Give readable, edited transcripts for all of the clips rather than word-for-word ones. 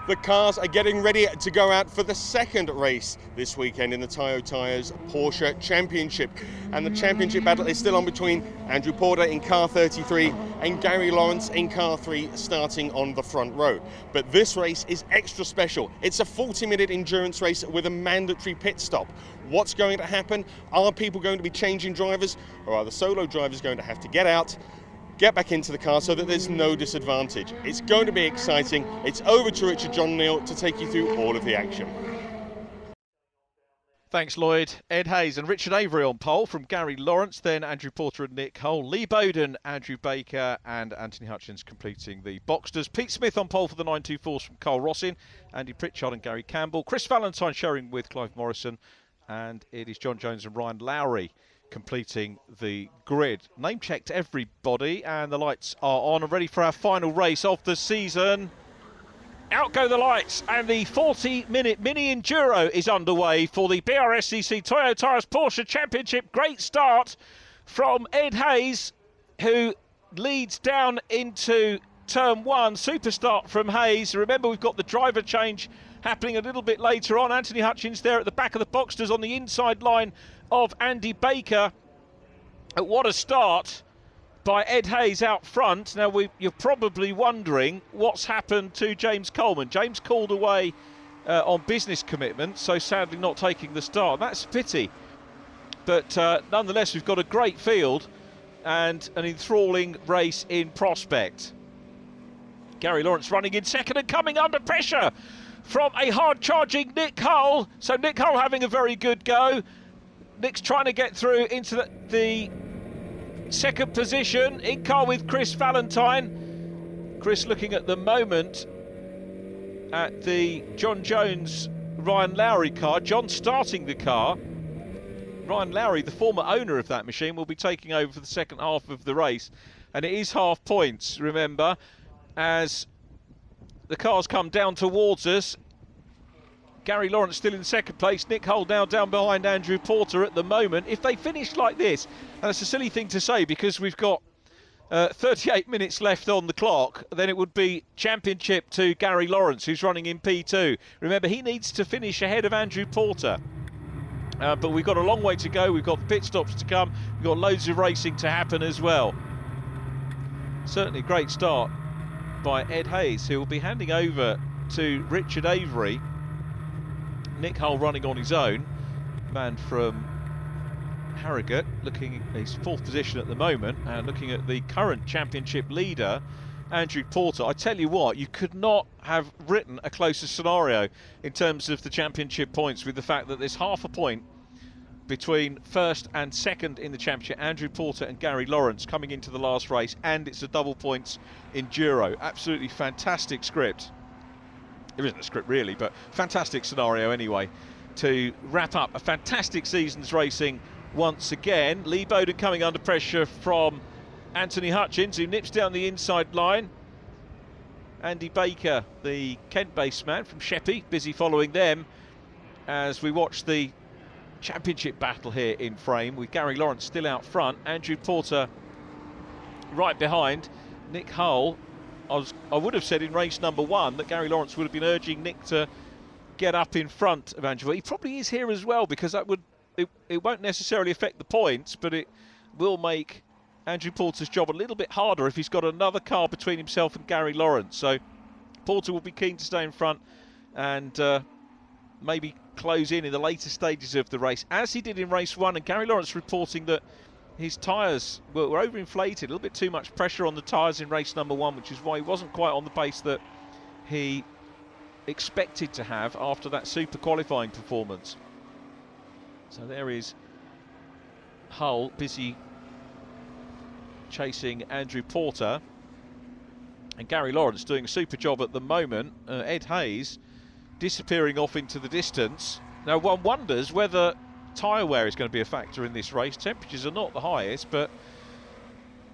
The cars are getting ready to go out for the second race this weekend in the Toyo Tires Porsche Championship. And the championship battle is still on between Andrew Porter in car 33 and Gary Lawrence in car 3 starting on the front row. But this race is extra special. It's a 40-minute endurance race with a mandatory pit stop. What's going to happen? Are people going to be changing drivers, or are the solo drivers going to have to get out, get back into the car so that there's no disadvantage? It's going to be exciting. It's over to Richard John Neal to take you through all of the action. Thanks, Lloyd. Ed Hayes and Richard Avery on pole from Gary Lawrence, then Andrew Porter and Nick Hull, Lee Bowden, Andrew Baker and Anthony Hutchins completing the Boxsters. Pete Smith on pole for the 924s from Carl Rossin, Andy Pritchard and Gary Campbell, Chris Valentine sharing with Clive Morrison, and it is John Jones and Ryan Lowry completing the grid. Name checked everybody and the lights are on and ready for our final race of the season. Out go the lights and the 40-minute mini enduro is underway for the BRSCC Toyo Tires Porsche Championship. Great start from Ed Hayes, who leads down into turn 1. Super start from Hayes. Remember, we've got the driver change happening a little bit later on. Anthony Hutchins there at the back of the Boxsters on the inside line of Andy Baker. What a start by Ed Hayes out front. Now, you're probably wondering what's happened to James Coleman. James called away on business commitment, so sadly not taking the start. That's a pity. But nonetheless, we've got a great field and an enthralling race in prospect. Gary Lawrence running in second and coming under pressure from a hard-charging Nick Hull. So Nick Hull having a very good go. Nick's trying to get through into the second position, in car with Chris Valentine. Chris looking at the moment at the John Jones Ryan Lowry car. John starting the car. Ryan Lowry, the former owner of that machine, will be taking over for the second half of the race. And it is half points, remember, as the cars come down towards us. Gary Lawrence still in second place. Nick Hull now down behind Andrew Porter at the moment. If they finish like this, and it's a silly thing to say because we've got 38 minutes left on the clock, then it would be championship to Gary Lawrence, who's running in P2. Remember, he needs to finish ahead of Andrew Porter. But we've got a long way to go. We've got the pit stops to come. We've got loads of racing to happen as well. Certainly a great start by Ed Hayes, who will be handing over to Richard Avery. Nick Hull running on his own, man from Harrogate, looking at his fourth position at the moment, and looking at the current championship leader, Andrew Porter. I tell you what, you could not have written a closer scenario in terms of the championship points, with the fact that there's half a point between first and second in the championship, Andrew Porter and Gary Lawrence coming into the last race, and it's a double points enduro. Absolutely fantastic script. There isn't a script really, but fantastic scenario anyway to wrap up a fantastic season's racing once again. Lee Bowden coming under pressure from Anthony Hutchins, who nips down the inside line. Andy Baker, the Kent-based man from Sheppey, busy following them as we watch the championship battle here in frame, with Gary Lawrence still out front, Andrew Porter right behind. Nick Hull, I would have said in race number 1 that Gary Lawrence would have been urging Nick to get up in front of Andrew. He probably is here as well, because that would it won't necessarily affect the points, but it will make Andrew Porter's job a little bit harder if he's got another car between himself and Gary Lawrence. So Porter will be keen to stay in front and maybe close in the later stages of the race, as he did in race 1. And Gary Lawrence reporting that his tyres were overinflated, a little bit too much pressure on the tyres in race number 1, which is why he wasn't quite on the pace that he expected to have after that super qualifying performance. So there is Hull busy chasing Andrew Porter, and Gary Lawrence doing a super job at the moment. Ed Hayes disappearing off into the distance. Now one wonders whether tyre wear is going to be a factor in this race. Temperatures are not the highest, but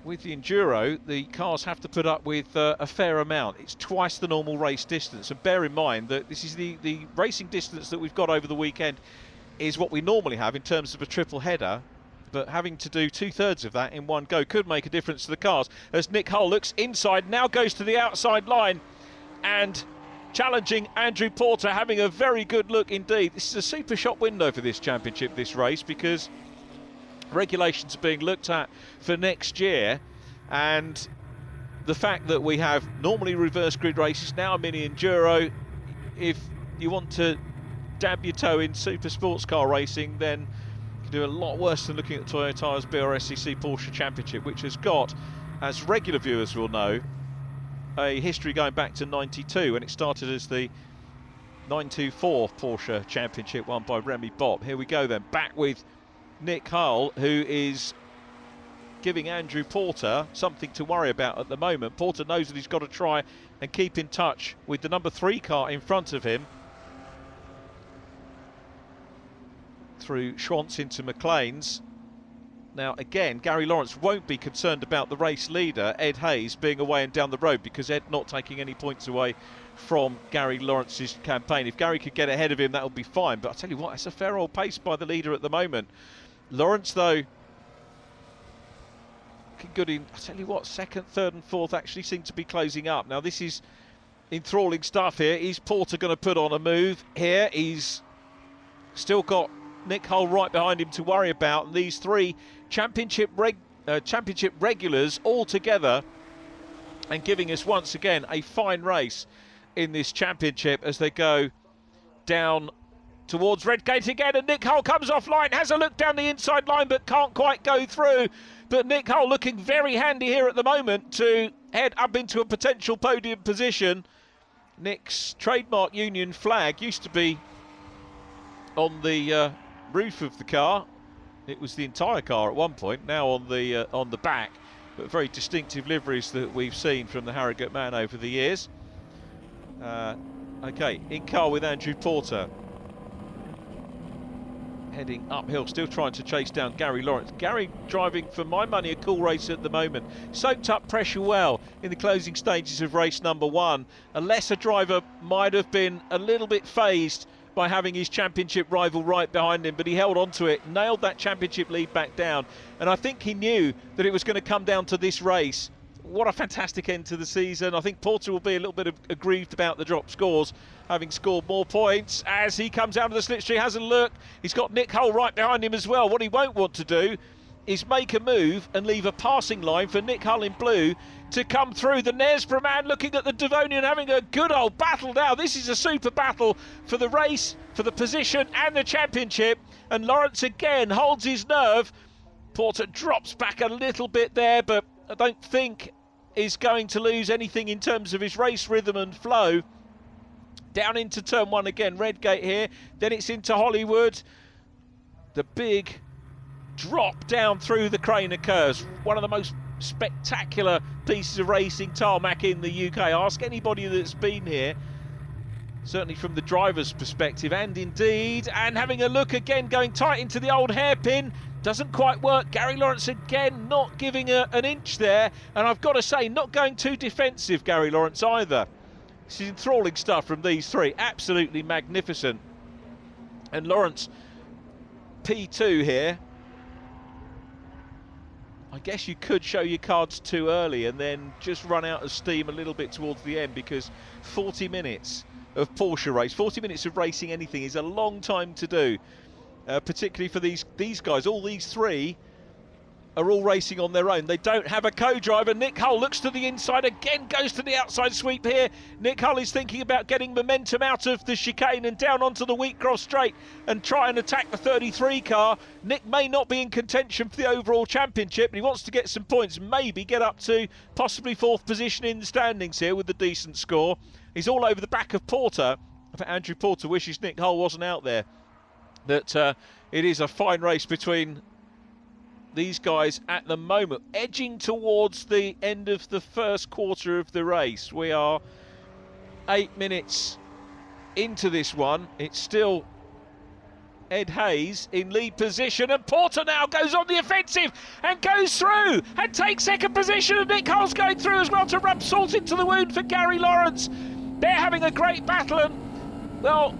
with the Enduro, the cars have to put up with a fair amount. It's twice the normal race distance, and bear in mind that this is the racing distance that we've got over the weekend is what we normally have in terms of a triple header, but having to do 2/3 of that in one go could make a difference to the cars. As Nick Hull looks inside, now goes to the outside line and challenging Andrew Porter, having a very good look indeed. This is a super shot window for this championship, this race, because regulations are being looked at for next year, and the fact that we have normally reverse grid races, now a mini enduro. If you want to dab your toe in super sports car racing, then you can do a lot worse than looking at Toyo Tires BRSCC Porsche Championship, which has got, as regular viewers will know, a history going back to '92 when it started as the 924 Porsche Championship won by Remy Bopp. Here we go then, back with Nick Hull, who is giving Andrew Porter something to worry about at the moment. Porter knows that he's got to try and keep in touch with the number 3 car in front of him through Schwantz into McLean's. Now again, Gary Lawrence won't be concerned about the race leader, Ed Hayes, being away and down the road, because Ed not taking any points away from Gary Lawrence's campaign. If Gary could get ahead of him, that would be fine, but I tell you what, it's a fair old pace by the leader at the moment. Lawrence, though, good in, I tell you what, 2nd, 3rd and 4th actually seem to be closing up. Now this is enthralling stuff here. Is Porter going to put on a move here? He's still got Nick Hull right behind him to worry about, and these 3 championship regulars all together and giving us once again a fine race in this championship as they go down towards Redgate again, and Nick Hull comes offline, has a look down the inside line but can't quite go through. But Nick Hull looking very handy here at the moment to head up into a potential podium position. Nick's trademark Union flag used to be on the roof of the car. It was the entire car at one point, now on the back, but very distinctive liveries that we've seen from the Harrogate man over the years. Okay, in car with Andrew Porter, heading uphill, still trying to chase down Gary Lawrence. Gary driving, for my money, a cool race at the moment. Soaked up pressure well in the closing stages of race number 1. A lesser driver might have been a little bit phased by having his championship rival right behind him, but he held on to it, nailed that championship lead back down, and I think he knew that it was going to come down to this race. What a fantastic end to the season. I think Porter will be a little bit aggrieved about the drop scores, having scored more points as he comes out of the slipstream, has a look. He's got Nick Hull right behind him as well. What he won't want to do is make a move and leave a passing line for Nick Hull in blue to come through. The Knaresborough man looking at the Devonian, having a good old battle now. This is a super battle for the race, for the position and the championship, and Lawrence again holds his nerve. Porter drops back a little bit there, but I don't think is going to lose anything in terms of his race rhythm and flow. Down into turn 1 again, Redgate here, then it's into Hollywood. The big drop down through the crane occurs. One of the most spectacular pieces of racing tarmac in the UK. Ask anybody that's been here, certainly from the driver's perspective, and indeed, and having a look again, going tight into the old hairpin. Doesn't quite work. Gary Lawrence again not giving an inch there, and I've got to say, not going too defensive, Gary Lawrence, either. This is enthralling stuff from these 3, absolutely magnificent. And Lawrence P2 here. I guess you could show your cards too early and then just run out of steam a little bit towards the end, because 40 minutes of Porsche race, 40 minutes of racing anything is a long time to do. Particularly for these guys. All these 3 are all racing on their own. They don't have a co-driver. Nick Hull looks to the inside again, goes to the outside sweep here. Nick Hull is thinking about getting momentum out of the chicane and down onto the Wheatcross straight and try and attack the 33 car. Nick may not be in contention for the overall championship, but he wants to get some points, maybe get up to possibly 4th position in the standings here with a decent score. He's all over the back of Porter. I think Andrew Porter wishes Nick Hull wasn't out there. That It is a fine race between these guys at the moment, edging towards the end of the first quarter of the race. We are 8 minutes into this one. It's still Ed Hayes in lead position, and Porter now goes on the offensive and goes through and takes second position, and Nick Hull's going through as well to rub salt into the wound for Gary Lawrence. They're having a great battle, and well,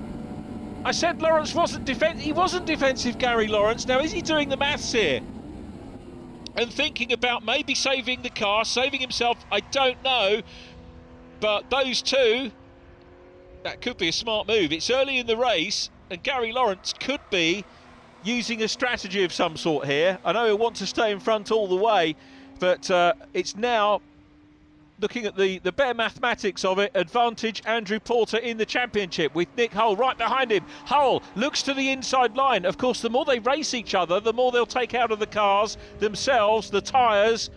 I said Lawrence wasn't defensive, Gary Lawrence. Now, is he doing the maths here and thinking about maybe saving the car, saving himself? I don't know, but those two, that could be a smart move. It's early in the race, and Gary Lawrence could be using a strategy of some sort here. I know he'll want to stay in front all the way, but it's now, looking at the bare mathematics of it, advantage Andrew Porter in the championship with Nick Hull right behind him. Hull looks to the inside line. Of course, the more they race each other, the more they'll take out of the cars themselves, the tyres.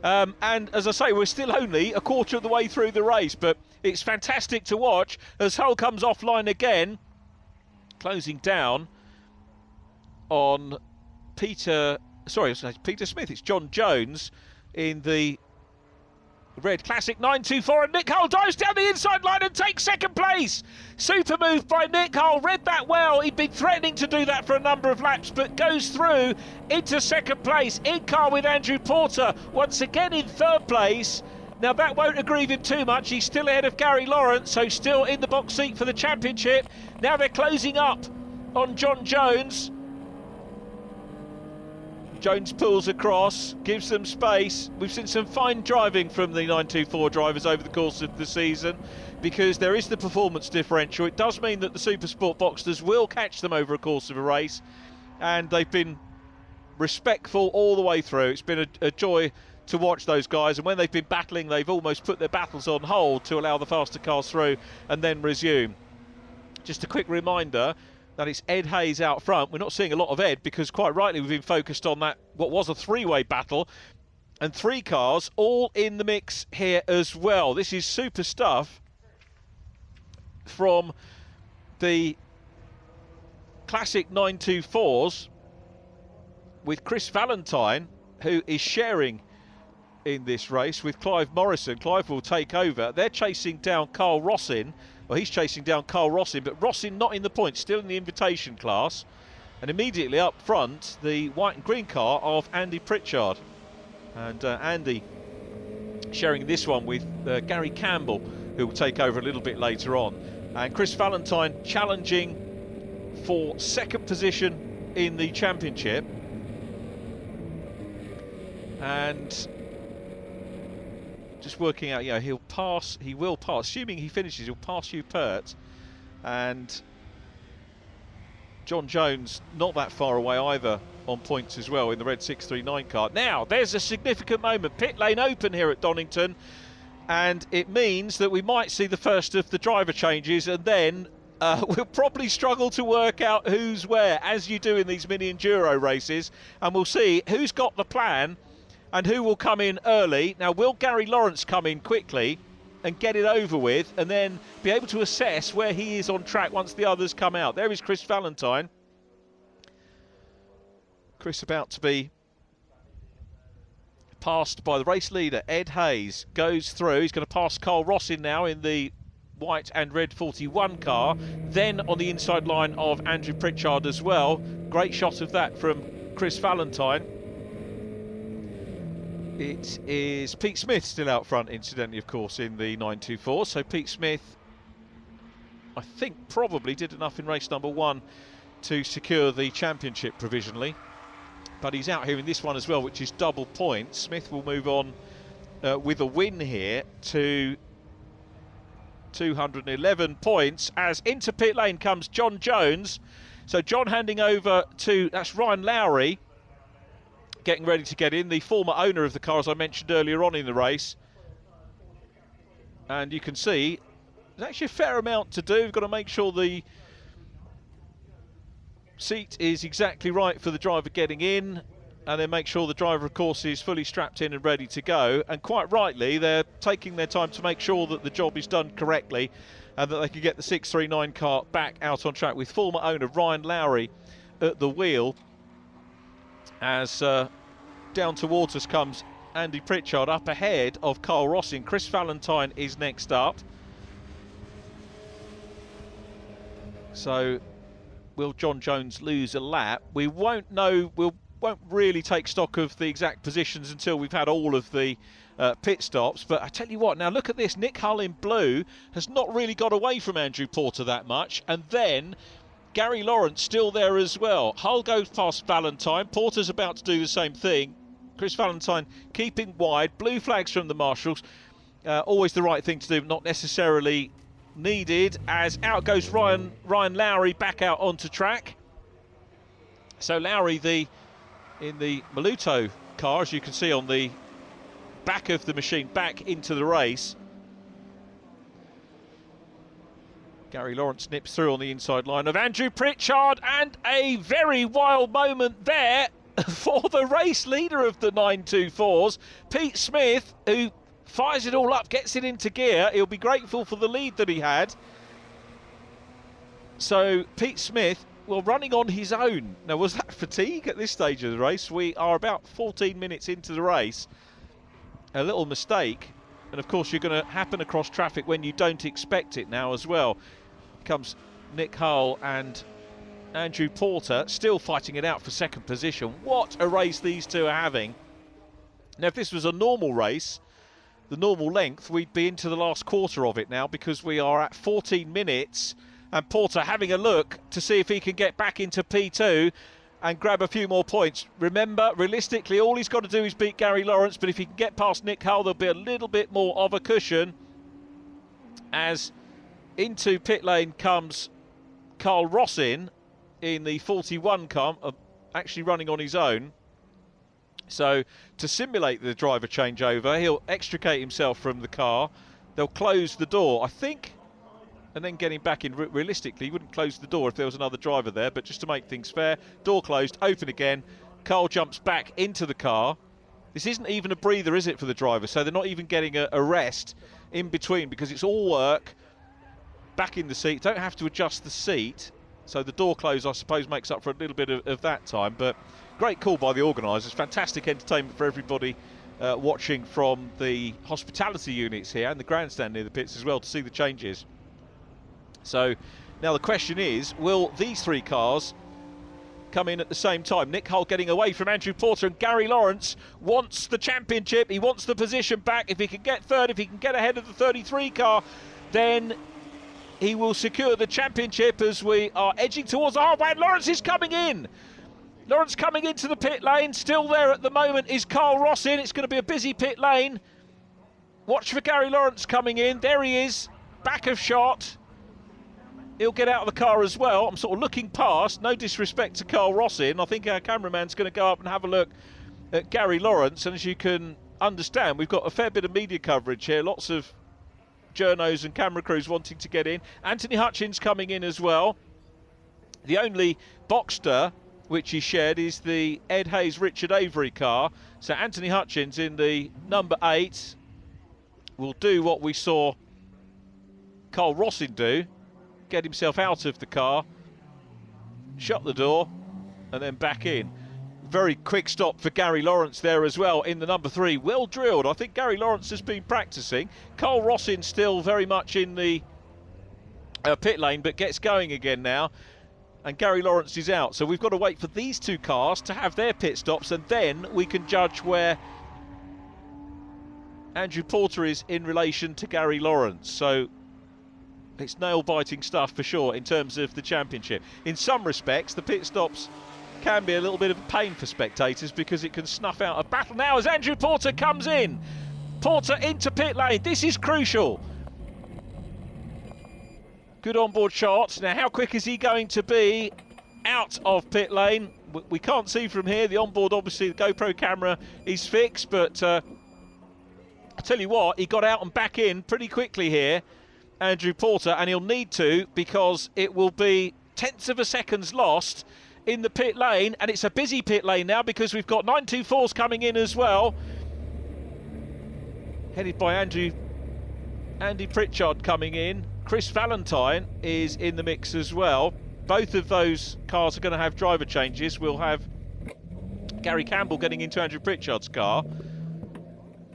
And as I say, we're still only a quarter of the way through the race, but it's fantastic to watch as Hull comes offline again, closing down on Peter Smith. It's John Jones in the red Classic 924, and Nick Hull dives down the inside line and takes second place. Super move by Nick Hull, read that well. He'd been threatening to do that for a number of laps, but goes through into second place, in car with Andrew Porter, once again in third place. Now that won't aggrieve him too much. He's still ahead of Gary Lawrence, so still in the box seat for the championship. Now they're closing up on John Jones. Jones pulls across, gives them space. We've seen some fine driving from the 924 drivers over the course of the season, because there is the performance differential. It does mean that the Supersport Boxsters will catch them over a course of a race, and they've been respectful all the way through. It's been a joy to watch those guys, and when they've been battling, they've almost put their battles on hold to allow the faster cars through and then resume. Just a quick reminder that it's Ed Hayes out front. We're not seeing a lot of Ed because, quite rightly, we've been focused on that, what was a three-way battle, and three cars all in the mix here as well. This is super stuff from the Classic 924s with Chris Valentine, who is sharing in this race with Clive Morrison. Clive will take over. They're chasing down Carl Rossin. Well, he's chasing down Carl Rossin, but Rossin not in the points, still in the invitation class. And immediately up front, the white and green car of Andy Pritchard. And Andy sharing this one with Gary Campbell, who will take over a little bit later on. And Chris Valentine challenging for second position in the championship. And just working out, he will pass, assuming he finishes, he'll pass Hugh Pert, and John Jones not that far away either on points as well in the red 639 car. Now, there's a significant moment, pit lane open here at Donington, and it means that we might see the first of the driver changes, and then we'll probably struggle to work out who's where, as you do in these mini enduro races, and we'll see who's got the plan and who will come in early. Now, will Gary Lawrence come in quickly and get it over with, and then be able to assess where he is on track once the others come out? There is Chris Valentine. Chris about to be passed by the race leader, Ed Hayes. Goes through. He's going to pass Carl Rossin now in the white and red 41 car. Then on the inside line of Andrew Pritchard as well. Great shot of that from Chris Valentine. It is Pete Smith still out front, incidentally, of course, in the 924. So Pete Smith, I think, probably did enough in race number one to secure the championship provisionally. But he's out here in this one as well, which is double points. Smith will move on with a win here to 211 points, as into pit lane comes John Jones. So John handing over to, that's Ryan Lowry, getting ready to get in, the former owner of the car, as I mentioned earlier on in the race. And you can see there's actually a fair amount to do. We've got to make sure the seat is exactly right for the driver getting in, and then make sure the driver, of course, is fully strapped in and ready to go. And quite rightly, they're taking their time to make sure that the job is done correctly and that they can get the 639 car back out on track, with former owner Ryan Lowry at the wheel as down towards us comes Andy Pritchard up ahead of Carl Rossin. Chris Valentine is next up. So will John Jones lose a lap? We won't know. We won't really take stock of the exact positions until we've had all of the pit stops. But I tell you what, now look at this. Nick Hull in blue has not really got away from Andrew Porter that much. And then Gary Lawrence still there as well. Hull goes past Valentine. Porter's about to do the same thing. Chris Valentine keeping wide. Blue flags from the marshals. Always the right thing to do, not necessarily needed, as out goes Ryan Lowry back out onto track. So Lowry in the Maluto car, as you can see on the back of the machine, back into the race. Gary Lawrence nips through on the inside line of Andrew Pritchard, and a very wild moment there for the race leader of the 924s, Pete Smith, who fires it all up, gets it into gear. He'll be grateful for the lead that he had. So Pete Smith, well, running on his own. Now, was that fatigue at this stage of the race? We are about 14 minutes into the race. A little mistake. And of course, you're going to happen across traffic when you don't expect it now as well. Comes Nick Hull and Andrew Porter still fighting it out for second position. What a race these two are having. Now, if this was a normal race, the normal length, we'd be into the last quarter of it now, because we are at 14 minutes and Porter having a look to see if he can get back into P2 and grab a few more points. Remember, realistically, all he's got to do is beat Gary Lawrence, but if he can get past Nick Hull, there'll be a little bit more of a cushion. As into pit lane comes Carl Rossin in the 41 car, actually running on his own. So to simulate the driver changeover, he'll extricate himself from the car. They'll close the door, I think, and then get him back in. Realistically, he wouldn't close the door if there was another driver there, but just to make things fair, door closed, open again. Carl jumps back into the car. This isn't even a breather, is it, for the driver? So they're not even getting a rest in between, because it's all work. Back in the seat, don't have to adjust the seat. So the door close, I suppose, makes up for a little bit of that time. But great call by the organisers. Fantastic entertainment for everybody watching from the hospitality units here and the grandstand near the pits as well to see the changes. So now the question is, will these three cars come in at the same time? Nick Hull getting away from Andrew Porter, and Gary Lawrence wants the championship. He wants the position back. If he can get third, if he can get ahead of the 33 car, then he will secure the championship as we are edging towards the halfway. Lawrence is coming in. Lawrence coming into the pit lane. Still there at the moment is Carl Rossin. It's going to be a busy pit lane. Watch for Gary Lawrence coming in. There he is, back of shot. He'll get out of the car as well. I'm sort of looking past, no disrespect to Carl Rossin. I think our cameraman's going to go up and have a look at Gary Lawrence. And as you can understand, we've got a fair bit of media coverage here. Lots of journos and camera crews wanting to get in. Anthony Hutchins coming in as well. The only Boxster which he shared is the Ed Hayes Richard Avery car. So Anthony Hutchins in the number 8 will do what we saw Carl Rossin do, get himself out of the car, shut the door and then back in. Very quick stop for Gary Lawrence there as well in the number 3. Well drilled. I think Gary Lawrence has been practicing. Carl Rossin still very much in the pit lane, but gets going again now. And Gary Lawrence is out. So we've got to wait for these two cars to have their pit stops, and then we can judge where Andrew Porter is in relation to Gary Lawrence. So it's nail-biting stuff for sure in terms of the championship. In some respects, the pit stops can be a little bit of a pain for spectators because it can snuff out a battle. Now as Andrew Porter comes in, Porter into pit lane. This is crucial. Good onboard shot. Now how quick is he going to be out of pit lane? We can't see from here. The onboard, obviously, the GoPro camera is fixed, but I tell you what, he got out and back in pretty quickly here, Andrew Porter, and he'll need to, because it will be tenths of a seconds lost in the pit lane, and it's a busy pit lane now because we've got 924s coming in as well, headed by Andy Pritchard coming in. Chris Valentine is in the mix as well. both of those cars are going to have driver changes. We'll have Gary Campbell getting into Andrew Pritchard's car.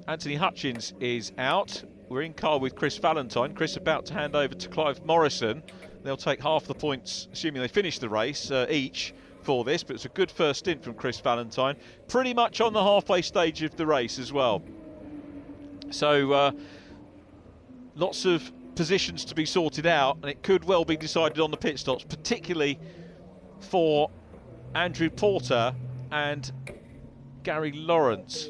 Anthony Hutchins is out. We're in car with Chris Valentine. Chris about to hand over to Clive Morrison. They'll take half the points, assuming they finish the race each for this, but it's a good first stint from Chris Valentine. Pretty much on the halfway stage of the race as well. So lots of positions to be sorted out, and it could well be decided on the pit stops, particularly for Andrew Porter and Gary Lawrence.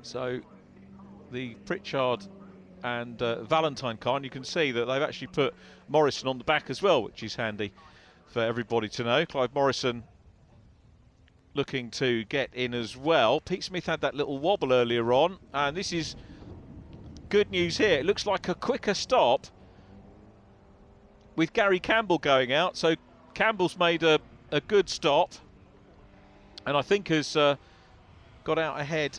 So the Pritchard and Valentine car, and you can see that they've actually put Morrison on the back as well, which is handy for everybody to know. Clive Morrison looking to get in as well. Pete Smith had that little wobble earlier on, and this is good news here. It looks like a quicker stop with Gary Campbell going out. So Campbell's made a good stop, and I think has got out ahead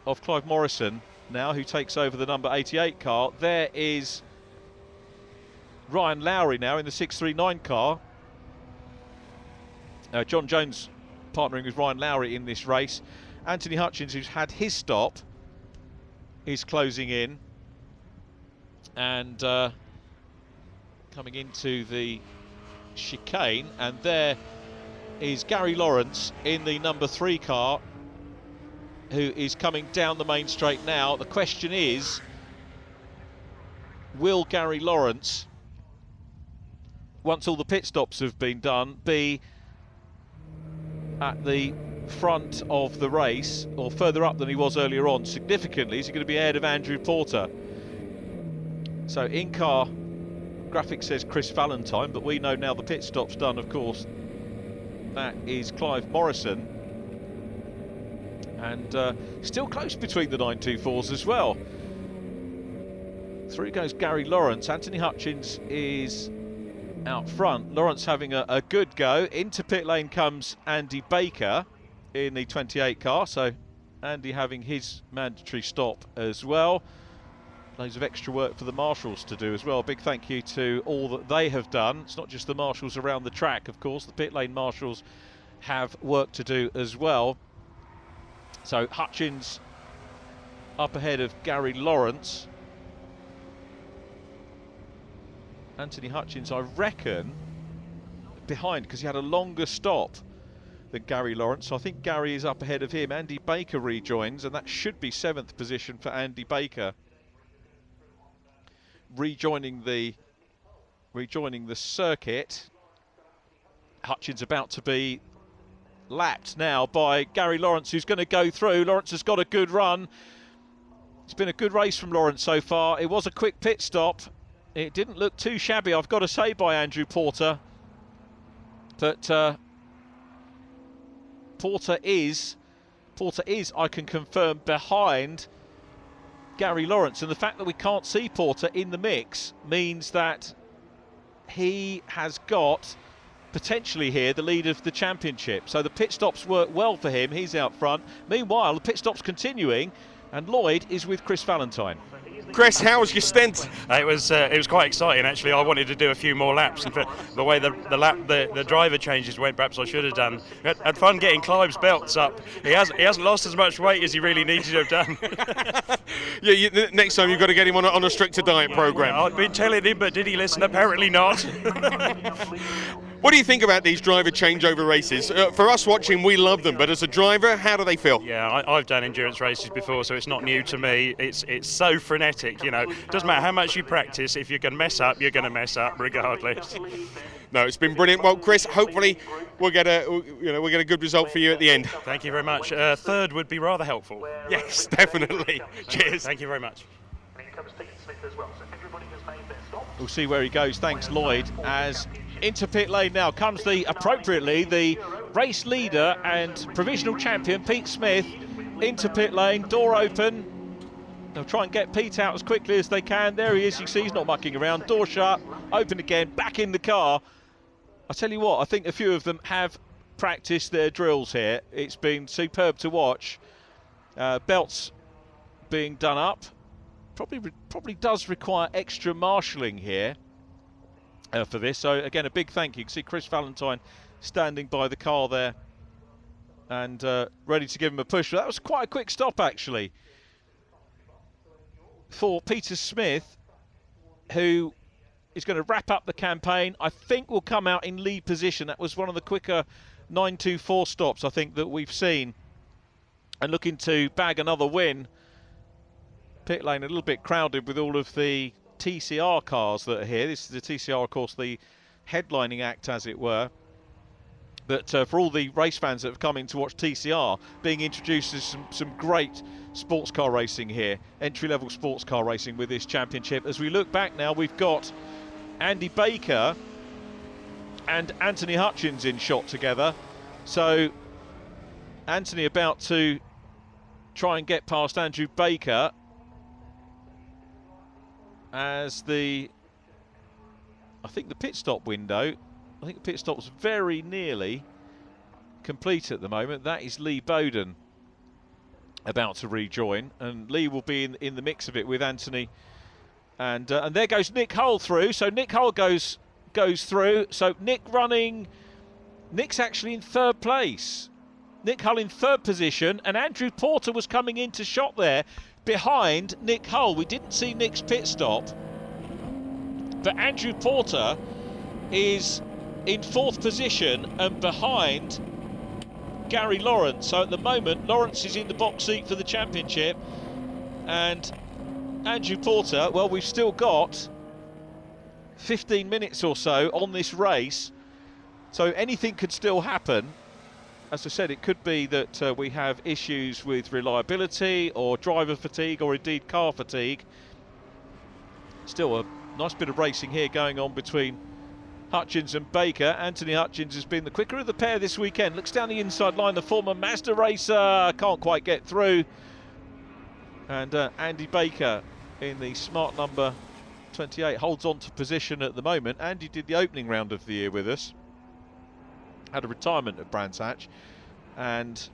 of Clive Morrison now, who takes over the number 88 car. There is Ryan Lowry now in the 639 car. John Jones partnering with Ryan Lowry in this race. Anthony Hutchins, who's had his stop, is closing in and coming into the chicane, and there is Gary Lawrence in the number 3 car, who is coming down the main straight now. The question is, will Gary Lawrence, once all the pit stops have been done, be at the front of the race, or further up than he was earlier on significantly? Is he going to be ahead of Andrew Porter? So in-car graphic says Chris Valentine, but we know now the pit stop's done, of course. That is Clive Morrison. And still close between the 924s as well. Through goes Gary Lawrence. Anthony Hutchins is out front. Lawrence having a good go. Into pit lane comes Andy Baker in the 28 car. So Andy having his mandatory stop as well. Loads of extra work for the marshals to do as well. Big thank you to all that they have done. It's not just the marshals around the track, of course. The pit lane marshals have work to do as well. So Hutchins up ahead of Gary Lawrence. Anthony Hutchins, I reckon, behind, because he had a longer stop than Gary Lawrence. So I think Gary is up ahead of him. Andy Baker rejoins, and that should be 7th position for Andy Baker. Rejoining the circuit. Hutchins about to be lapped now by Gary Lawrence, who's going to go through. Lawrence has got a good run. It's been a good race from Lawrence so far. It was a quick pit stop. It didn't look too shabby, I've got to say, by Andrew Porter. But Porter is, I can confirm, behind Gary Lawrence. And the fact that we can't see Porter in the mix means that he has got potentially here the lead of the championship. So the pit stops work well for him. He's out front. Meanwhile, the pit stop's continuing, and Lloyd is with Chris Valentine. Chris, how was your stint? It was quite exciting, actually. I wanted to do a few more laps, and the way the driver changes went, perhaps I should have done. Had fun getting Clive's belts up. He hasn't lost as much weight as he really needed to have done. Next time you've got to get him on a stricter diet program. I've been telling him, but did he listen? Apparently not. What do you think about these driver changeover races? For us watching, we love them, but as a driver, how do they feel? Yeah, I've done endurance races before, so it's not new to me. It's so frenetic, you know. Doesn't matter how much you practice. If you're going to mess up, you're going to mess up regardless. No, it's been brilliant. Well, Chris, hopefully we'll get a good result for you at the end. Thank you very much. Third would be rather helpful. Yes, definitely. Cheers. Thank you very much. We'll see where he goes. Thanks, Lloyd. As into pit lane now comes appropriately the race leader and provisional champion Pete Smith into pit lane. Door open. They'll try and get Pete out as quickly as they can. There he is. You see he's not mucking around. Door shut. Open again. Back in the car. I tell you what, I think a few of them have practiced their drills here. It's been superb to watch. Belts being done up. Probably does require extra marshalling here. for this. So again, a big thank you. You can see Chris Valentine standing by the car there and ready to give him a push. But that was quite a quick stop actually for Peter Smith, who is going to wrap up the campaign. I think will come out in lead position. That was one of the quicker 9.24 stops I think that we've seen, and looking to bag another win. Pit lane a little bit crowded with all of the TCR cars that are here. This is the TCR, of course, the headlining act, as it were. But for all the race fans that have come in to watch TCR, being introduced to some great sports car racing here, entry-level sports car racing with this championship. As we look back now, we've got Andy Baker and Anthony Hutchins in shot together. So Anthony about to try and get past Andrew Baker as I think the pit stop window, I think the pit stop's very nearly complete at the moment. That is Lee Bowden about to rejoin, and Lee will be in the mix of it with Anthony. And there goes Nick Hull through. So Nick Hull goes through. So Nick's actually in third place. Nick Hull in third position, and Andrew Porter was coming into shot there behind Nick Hull. We didn't see Nick's pit stop, but Andrew Porter is in fourth position and behind Gary Lawrence. So at the moment, Lawrence is in the box seat for the championship, and Andrew Porter, well, we've still got 15 minutes or so on this race, so anything could still happen. As I said, it could be that we have issues with reliability or driver fatigue or indeed car fatigue. Still a nice bit of racing here going on between Hutchins and Baker. Anthony Hutchins has been the quicker of the pair this weekend. Looks down the inside line, the former Mazda racer can't quite get through. And Andy Baker in the smart number 28 holds on to position at the moment. Andy did the opening round of the year with us. Had a retirement at Brands Hatch, and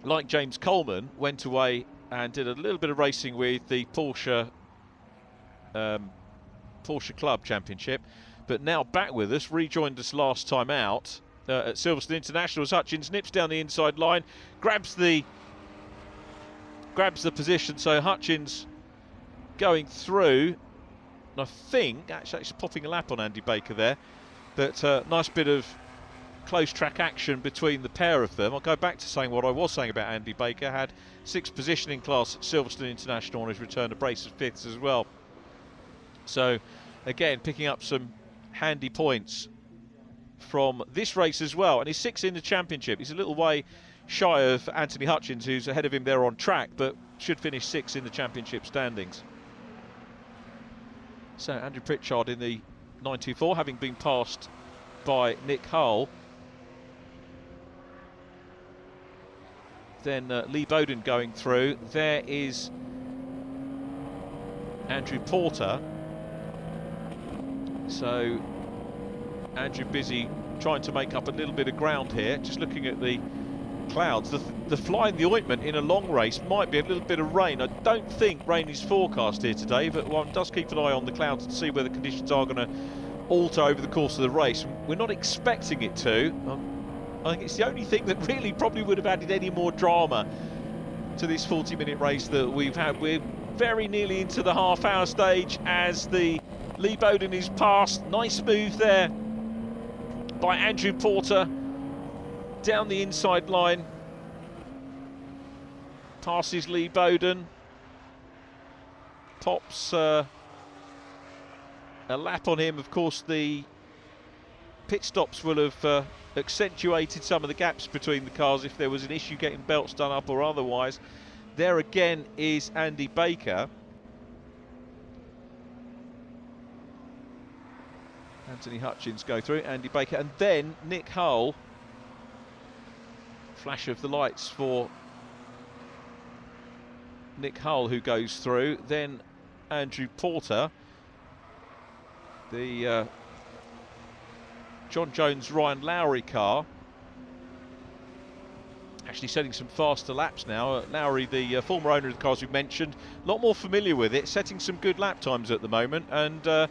like James Coleman, went away and did a little bit of racing with the Porsche Club Championship, but now back with us, rejoined us last time out at Silverstone International. As Hutchins nips down the inside line, grabs the position. So Hutchins going through, and I think actually popping a lap on Andy Baker there. But nice bit of close track action between the pair of them. I'll go back to saying what I was saying about Andy Baker. Had sixth positioning class at Silverstone International on his return to brace of fifths as well. So again, picking up some handy points from this race as well. And he's sixth in the championship. He's a little way shy of Anthony Hutchins, who's ahead of him there on track, but should finish sixth in the championship standings. So Andrew Pritchard in the 924, having been passed by Nick Hull. Then Lee Bowden going through. There is Andrew Porter. So Andrew busy trying to make up a little bit of ground here. Just looking at the clouds. The fly in the ointment in a long race might be a little bit of rain. I don't think rain is forecast here today, but one does keep an eye on the clouds to see whether conditions are going to alter over the course of the race. We're not expecting it to. I think it's the only thing that really probably would have added any more drama to this 40-minute race that we've had. We're very nearly into the half-hour stage as the Lee Bowden is passed. Nice move there by Andrew Porter down the inside line. Passes Lee Bowden. Pops a lap on him. Of course, the pit stops will have accentuated some of the gaps between the cars if there was an issue getting belts done up or otherwise. There again is Andy Baker. Anthony Hutchins go through, Andy Baker, and then Nick Hull. Flash of the lights for Nick Hull, who goes through. Then Andrew Porter. The John Jones Ryan Lowry car actually setting some faster laps now. Lowry, the former owner of the cars we've mentioned, a lot more familiar with it, setting some good lap times at the moment, and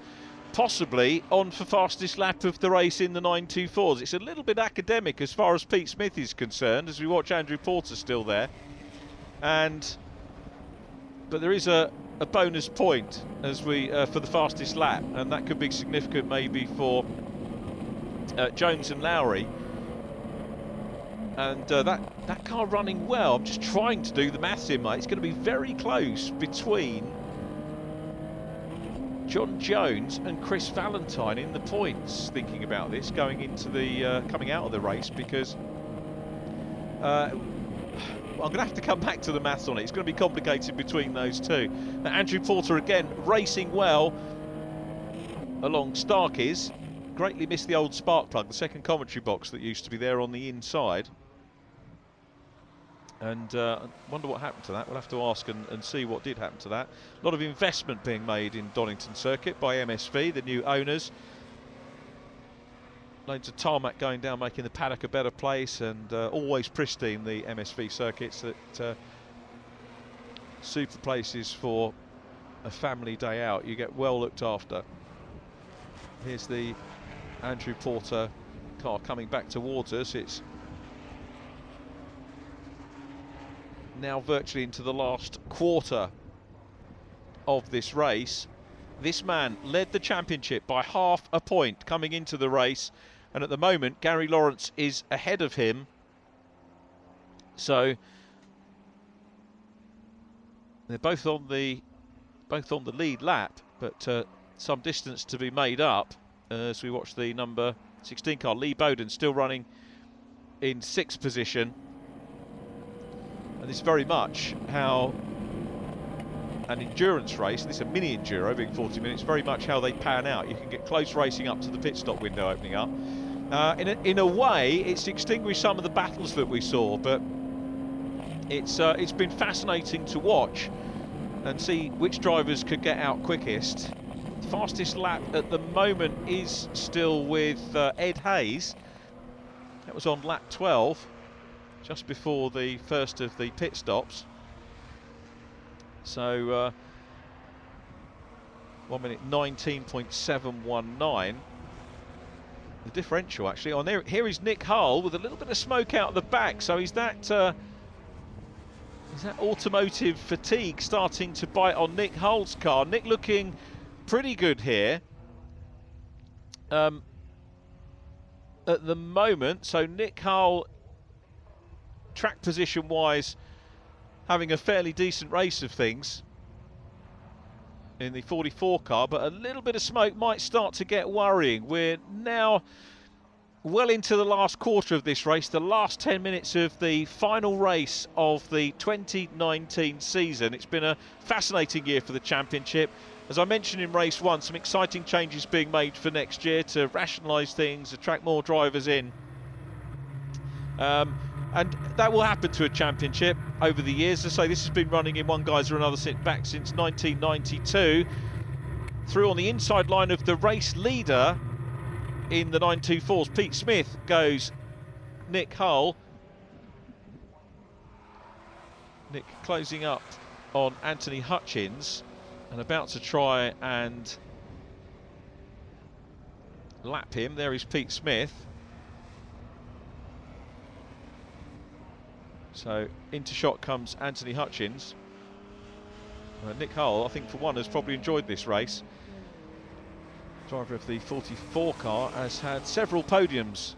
possibly on for fastest lap of the race in the 924s. It's a little bit academic as far as Pete Smith is concerned, as we watch Andrew Porter still there. But there is a bonus point as we for the fastest lap, and that could be significant maybe for Jones and Lowry. And that car running well. I'm just trying to do the maths in, mate. It's going to be very close between John Jones and Chris Valentine in the points, thinking about this going into the coming out of the race, because I'm going to have to come back to the maths on it. It's going to be complicated between those two. Now, Andrew Porter again racing well along Starkey's. Greatly missed the old spark plug, the second commentary box that used to be there on the inside. And I wonder what happened to that. We'll have to ask and see what did happen to that. A lot of investment being made in Donington Circuit by MSV, the new owners. Loads of tarmac going down, making the paddock a better place, and always pristine, the MSV circuits. That super places for a family day out. You get well looked after. Here's the Andrew Porter car coming back towards us. It's now virtually into the last quarter of this race. This man led the championship by half a point coming into the race, and at the moment Gary Lawrence is ahead of him. So they're both on the lead lap, but some distance to be made up as we watch the number 16 car, Lee Bowden, still running in 6th position. And this is very much how an endurance race, this is a mini enduro being 40 minutes, very much how they pan out. You can get close racing up to the pit stop window opening up. In a way, it's extinguished some of the battles that we saw, but it's been fascinating to watch and see which drivers could get out quickest. The fastest lap at the moment is still with Ed Hayes. That was on lap 12, just before the first of the pit stops. So 1 minute 19.719. The differential actually on there. Here is Nick Hull with a little bit of smoke out the back. So is that automotive fatigue starting to bite on Nick Hull's car? Nick looking pretty good here at the moment. So Nick Hull, track position wise, having a fairly decent race of things in the 44 car, but a little bit of smoke might start to get worrying. We're now well into the last quarter of this race, the last 10 minutes of the final race of the 2019 season. It's been a fascinating year for the championship. As I mentioned in race 1, some exciting changes being made for next year to rationalise things, attract more drivers in. And that will happen to a championship over the years. As I say, this has been running in one guise or another back since 1992. Through on the inside line of the race leader in the 924s, Pete Smith, goes Nick Hull. Nick closing up on Anthony Hutchins and about to try and lap him. There is Pete Smith. So into shot comes Anthony Hutchins. Nick Hull, I think for one, has probably enjoyed this race. Driver of the 44 car has had several podiums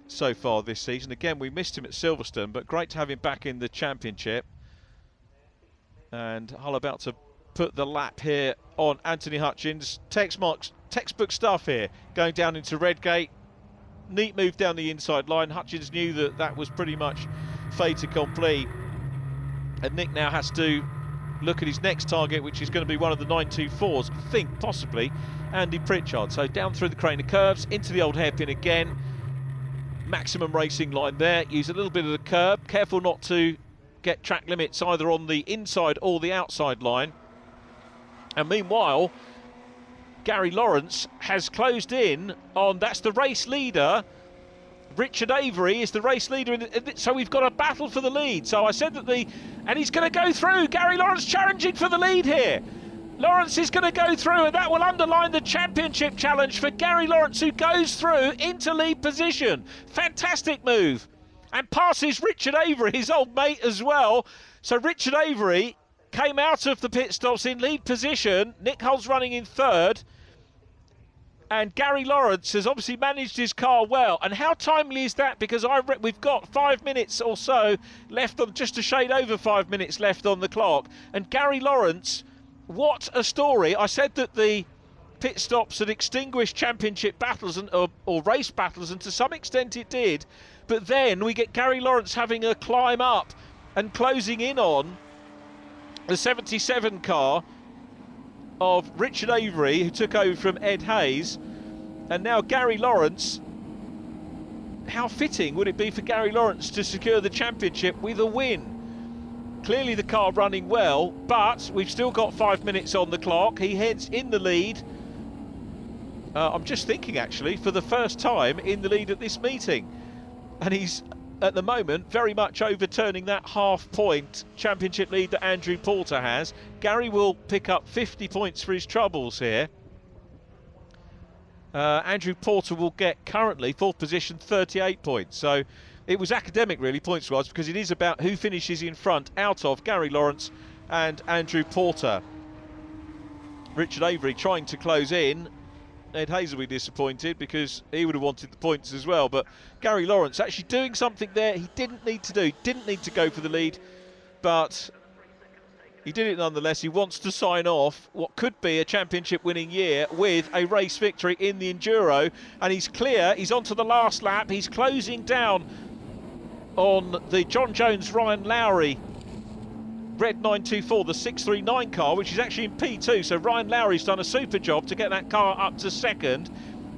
so far this season. Again, we missed him at Silverstone, but great to have him back in the championship. And Hull about to put the lap here on Anthony Hutchins. Textbook stuff here, going down into Redgate. Neat move down the inside line. Hutchins knew that that was pretty much fait accompli, and Nick now has to look at his next target, which is going to be one of the 924s. I think possibly Andy Pritchard. So down through the crane of curves into the old hairpin again. Maximum racing line there. Use a little bit of the curb. Careful not to get track limits either on the inside or the outside line. And meanwhile, Gary Lawrence has closed in on, that's the race leader. Richard Avery is the race leader, so we've got a battle for the lead. So I said that and he's going to go through. Gary Lawrence challenging for the lead here. Lawrence is going to go through, and that will underline the championship challenge for Gary Lawrence, who goes through into lead position. Fantastic move. And passes Richard Avery, his old mate as well. So Richard Avery came out of the pit stops in lead position. Nick Hull's running in third. And Gary Lawrence has obviously managed his car well. And how timely is that? Because we've got 5 minutes or so left on, just a shade over 5 minutes left on the clock. And Gary Lawrence, what a story. I said that the pit stops had extinguished championship battles or race battles, and to some extent it did. But then we get Gary Lawrence having a climb up and closing in on the 77 car of Richard Avery, who took over from Ed Hayes. And now Gary Lawrence, how fitting would it be for Gary Lawrence to secure the championship with a win? Clearly the car running well, but we've still got 5 minutes on the clock. He heads in the lead. I'm just thinking, actually, for the first time in the lead at this meeting. And he's, at the moment, very much overturning that half-point championship lead that Andrew Porter has. Gary will pick up 50 points for his troubles here. Andrew Porter will get, currently, fourth position, 38 points. So it was academic, really, points-wise, because it is about who finishes in front out of Gary Lawrence and Andrew Porter. Richard Avery trying to close in. Ed Hayes will be disappointed because he would have wanted the points as well. But Gary Lawrence actually doing something there he didn't need to do. He didn't need to go for the lead, but he did it nonetheless. He wants to sign off what could be a championship winning year with a race victory in the Enduro. And he's clear. He's on to the last lap. He's closing down on the John Jones Ryan Lowry Red 924, the 639 car, which is actually in P2. So Ryan Lowry's done a super job to get that car up to second.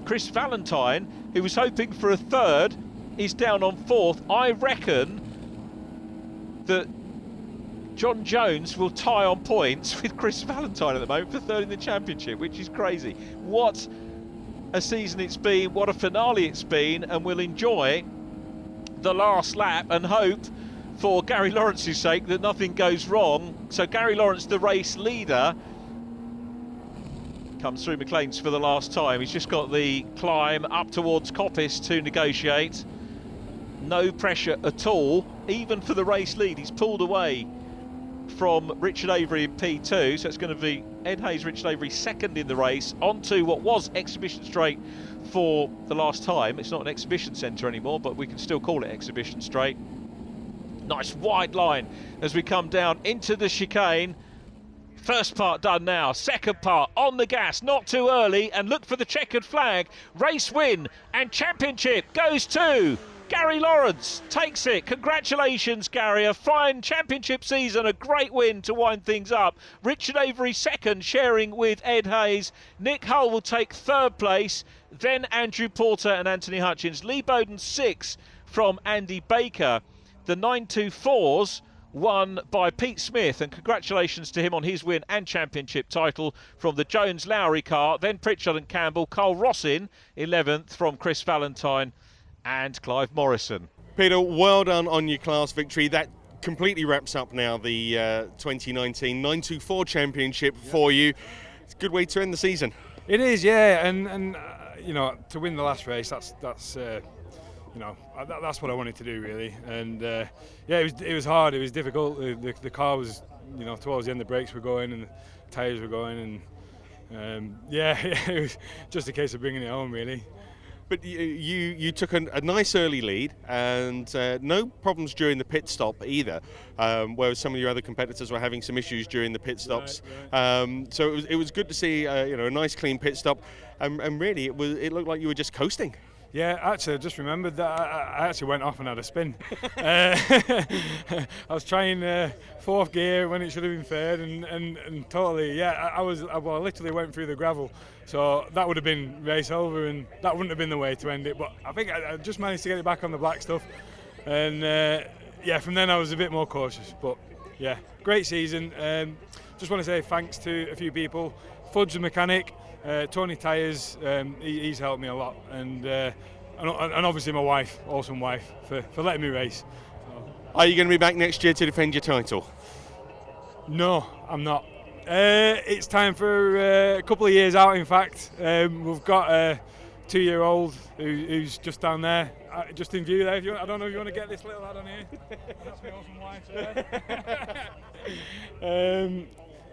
Chris Valentine, who was hoping for a third, is down on fourth. I reckon that John Jones will tie on points with Chris Valentine at the moment for third in the championship, which is crazy. What a season it's been, what a finale it's been, and we'll enjoy the last lap and hope for Gary Lawrence's sake that nothing goes wrong. So Gary Lawrence, the race leader, comes through McLean's for the last time. He's just got the climb up towards Coppice to negotiate. No pressure at all, even for the race lead. He's pulled away from Richard Avery in P2, so it's going to be Ed Hayes, Richard Avery second in the race, onto what was Exhibition Straight for the last time. It's not an exhibition centre anymore, but we can still call it Exhibition Straight. Nice wide line as we come down into the chicane. First part done now, second part on the gas, not too early, and look for the checkered flag. Race win and championship goes to Gary Lawrence, takes it. Congratulations, Gary, a fine championship season, a great win to wind things up. Richard Avery second, sharing with Ed Hayes. Nick Hull will take third place, then Andrew Porter and Anthony Hutchins. Lee Bowden sixth from Andy Baker. The 924s won by Pete Smith, and congratulations to him on his win and championship title from the Jones Lowry car. Then Pritchard and Campbell. Carl Rossin 11th from Chris Valentine and Clive Morrison. Peter, well done on your class victory. That completely wraps up now the 2019 924 championship for you. It's a good way to end the season. It is, yeah, and you know, to win the last race, that's you know, that's what I wanted to do, really. And yeah, it was hard. It was difficult. The car was, you know, towards the end the brakes were going and the tyres were going, and yeah, it was just a case of bringing it home, really. But you took a nice early lead, and no problems during the pit stop either, whereas some of your other competitors were having some issues during the pit stops. Right. So it was good to see you know, a nice clean pit stop, and really it looked like you were just coasting. Yeah, actually, I just remembered that I actually went off and had a spin. I was trying fourth gear when it should have been third, and totally, yeah, I literally went through the gravel. So that would have been race over, and that wouldn't have been the way to end it. But I think I just managed to get it back on the black stuff. And yeah, from then I was a bit more cautious. But yeah, great season. Just want to say thanks to a few people. Fudge the mechanic. Tony Tires, he's helped me a lot, and obviously my wife, awesome wife, for letting me race. So. Are you going to be back next year to defend your title? No, I'm not. It's time for a couple of years out, in fact. We've got a 2-year-old who's just down there, just in view there. I don't know if you want to get this little lad on here. That's my awesome wife there.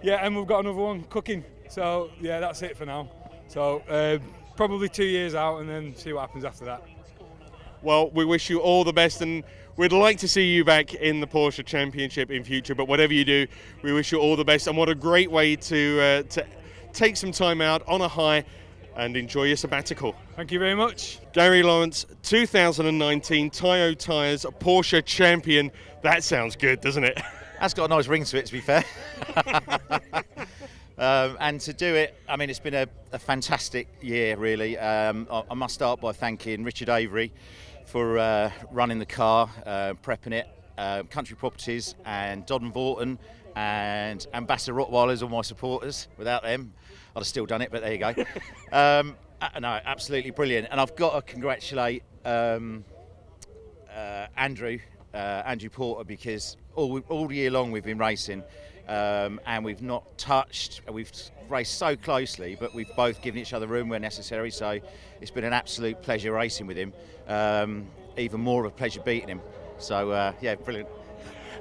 Yeah, and we've got another one cooking. So, yeah, that's it for now. So, probably 2 years out and then see what happens after that. Well, we wish you all the best, and we'd like to see you back in the Porsche Championship in future, but whatever you do, we wish you all the best, and what a great way to take some time out on a high and enjoy your sabbatical. Thank you very much. Gary Lawrence, 2019 Toyo Tires Porsche Champion. That sounds good, doesn't it? That's got a nice ring to it, to be fair. And to do it, I mean, it's been a fantastic year, really. I must start by thanking Richard Avery for running the car, prepping it, Country Properties and Donington Vorton and Ambassador Rottweilers, all my supporters. Without them, I'd have still done it, but there you go. No, absolutely brilliant. And I've got to congratulate Andrew Porter, because all year long we've been racing and we've not touched. We've raced so closely, but we've both given each other room where necessary. So it's been an absolute pleasure racing with him. Even more of a pleasure beating him. So yeah, brilliant.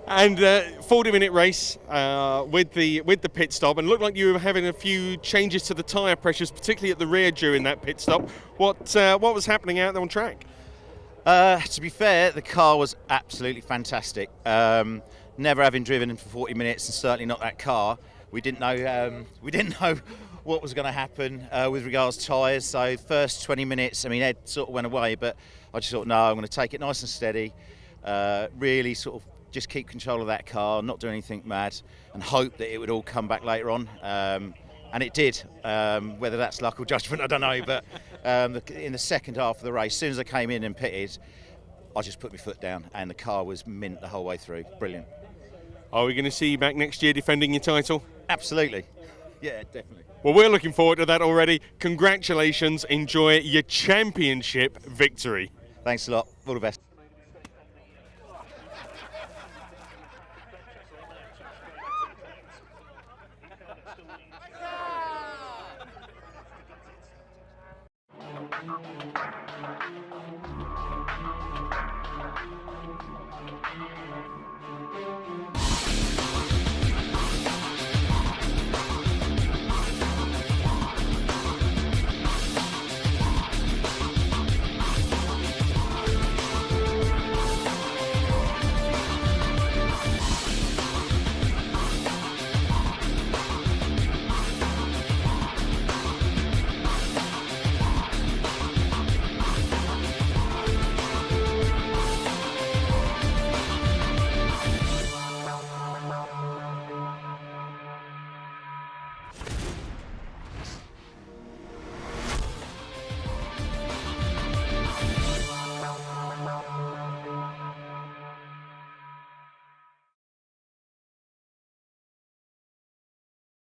And 40-minute race with the pit stop, and looked like you were having a few changes to the tyre pressures, particularly at the rear during that pit stop. What was happening out there on track? To be fair, the car was absolutely fantastic. Never having driven in for 40 minutes, and certainly not that car, we didn't know what was going to happen with regards to tyres. So first 20 minutes, I mean, Ed sort of went away, but I just thought, no, I'm going to take it nice and steady. Really sort of just keep control of that car, not do anything mad, and hope that it would all come back later on. And it did. Whether that's luck or judgment, I don't know. But in the second half of the race, as soon as I came in and pitted, I just put my foot down, and the car was mint the whole way through. Brilliant. Are we going to see you back next year defending your title? Absolutely. Yeah, definitely. Well, we're looking forward to that already. Congratulations. Enjoy your championship victory. Thanks a lot. All the best.